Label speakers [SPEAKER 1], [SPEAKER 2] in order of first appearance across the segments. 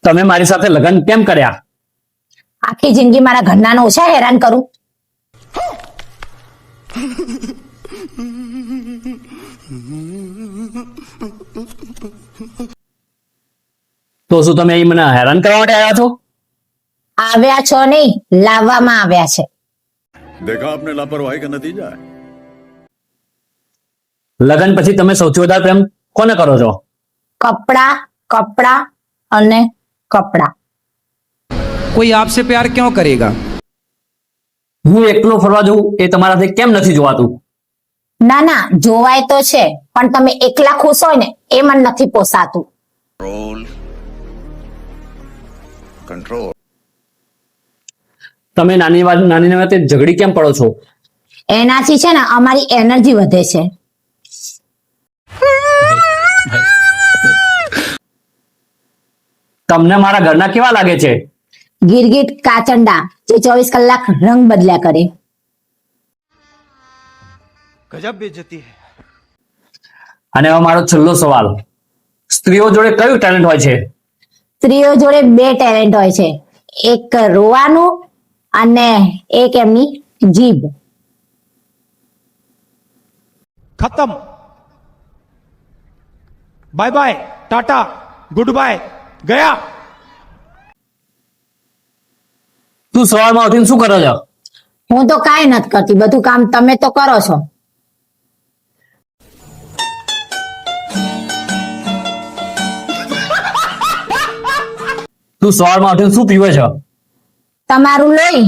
[SPEAKER 1] તમે મારી સાથે લગ્ન કેમ કર્યા?
[SPEAKER 2] આખી જિંદગી મારા ઘરનાને ઓછા હેરાન કરું.
[SPEAKER 1] તો શું તમે અહીં મને હેરાન કરવા માટે આવ્યા છો?
[SPEAKER 2] આવ્યા છો નહીં, લાવવામાં આવ્યા છે.
[SPEAKER 3] देखा आपने लापरवाही का नतीजा है।
[SPEAKER 1] લગ્ન પછી તમે સૌથી વધારે પ્રેમ કોને કરો છો?
[SPEAKER 2] કપડા, કપડા અને કપડા.
[SPEAKER 4] कोई आपसे प्यार क्यों करेगा?
[SPEAKER 1] હું એકલો ફરવા જઉં એ તમારાથી કેમ નથી જોવાતું?
[SPEAKER 2] ના ના, જોવાય તો છે, પણ તમે એકલા ખુશ હોય ને એ મને નથી પોસાતું.
[SPEAKER 3] कंट्रोल।
[SPEAKER 1] તમે નાની વાતે ઝઘડી કેમ પડો છો?
[SPEAKER 2] એનાથી છે ને અમારી એનર્જી વધે છે.
[SPEAKER 1] તમને મારા ઘરના કેવા લાગે છે?
[SPEAKER 2] ગિરગિટ કાચંડા જે 24 કલાક રંગ બદલ્યા કરે.
[SPEAKER 4] गजब बेइज्जती है।
[SPEAKER 1] અને હવે મારો છેલ્લો સવાલ, સ્ત્રીઓ જોડે કયું ટેલેન્ટ હોય છે?
[SPEAKER 2] સ્ત્રીઓ જોડે 2 ટેલેન્ટ હોય છે, એક રોવાનું અને એક એમની જીભ.
[SPEAKER 4] खत्म। Bye bye, ta-ta, goodbye, गया।
[SPEAKER 1] તું સવારમાં ઉઠીને શું કરો છો?
[SPEAKER 2] હું તો કાંઈ નથી કરતી, બધું કામ તમે તો કરો છો.
[SPEAKER 1] તું સવારમાં ઉઠીને શું પીવે છે?
[SPEAKER 2] તમારું લોહી.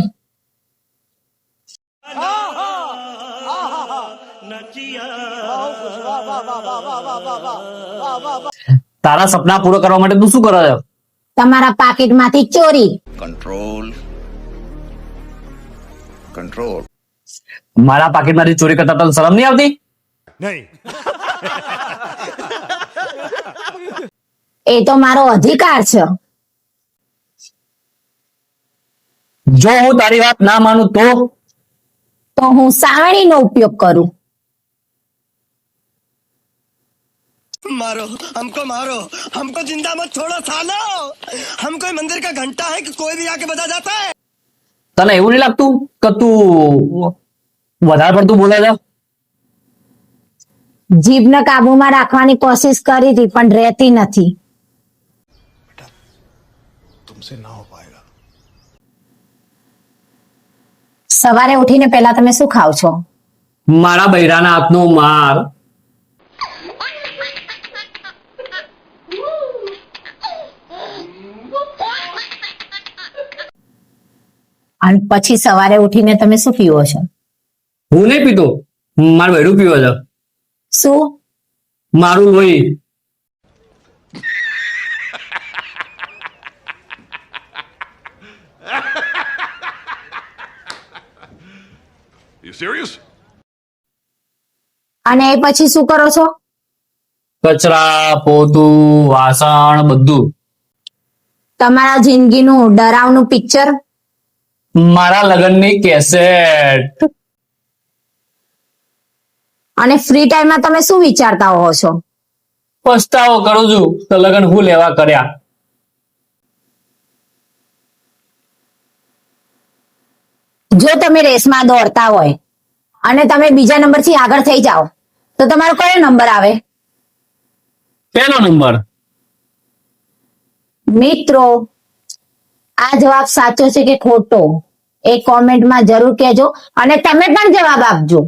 [SPEAKER 1] તારા સપના પૂરા કરવા માટે તું શું કરે છે?
[SPEAKER 2] તમારા પાકીટમાંથી ચોરી.
[SPEAKER 3] कंट्रोल। कंट्रोल।
[SPEAKER 1] મારા પાકીટમાંથી ચોરી કરતા તને શરમ નહીં આવતી?
[SPEAKER 4] नहीं।
[SPEAKER 2] એ તો મારો અધિકાર છે.
[SPEAKER 1] જો હું તારી વાત ના માનું તો
[SPEAKER 2] હું સાવણીનો ઉપયોગ કરું.
[SPEAKER 5] मारो हमको जिंदा मत छोड़ो सालो। हम कोई मंदिर का घंटा है कि कोई भी आके बजा जाता है।
[SPEAKER 1] તને એવું નહીં લાગતું કે તું વધારે પડતું બોલે છે?
[SPEAKER 2] જીભને કાબુમાં રાખવાની કોશિશ કરી હતી પણ રહેતી નથી.
[SPEAKER 5] तुमसे ना हो पाएगा।
[SPEAKER 2] સવારે ઉઠીને પહેલા તમે શું ખાવ છો?
[SPEAKER 1] મારા બૈરાના હાથનો માર.
[SPEAKER 2] અને પછી સવારે ઉઠીને તમે શું પીવો છો?
[SPEAKER 1] હું નહીં પીતો, મારું બૈરું પીવે છે.
[SPEAKER 2] શું?
[SPEAKER 1] મારું લોહી.
[SPEAKER 3] You serious?
[SPEAKER 2] અને એ પછી શું કરો છો?
[SPEAKER 1] કચરા, પોતું, વાસણ બધું.
[SPEAKER 2] તમારા જિંદગીનું ડરાવનું પિક્ચર.
[SPEAKER 1] મારા લગ્નની કેસેટ.
[SPEAKER 2] અને ફ્રી ટાઈમમાં તમે શું વિચારતા હો છો?
[SPEAKER 1] પસ્તાવો કરું છું તો લગ્ન હું લેવા કર્યા.
[SPEAKER 2] જો તમે રેસમાં દોડતા હોય અને તમે બીજા નંબરથી આગળ થઈ જાઓ તો તમારો કયો નંબર આવે?
[SPEAKER 1] પહેલો નંબર.
[SPEAKER 2] મિત્રો, આ જવાબ સાચો છે કે ખોટો એ કોમેન્ટમાં જરૂર કહેજો અને તમે પણ જવાબ આપજો.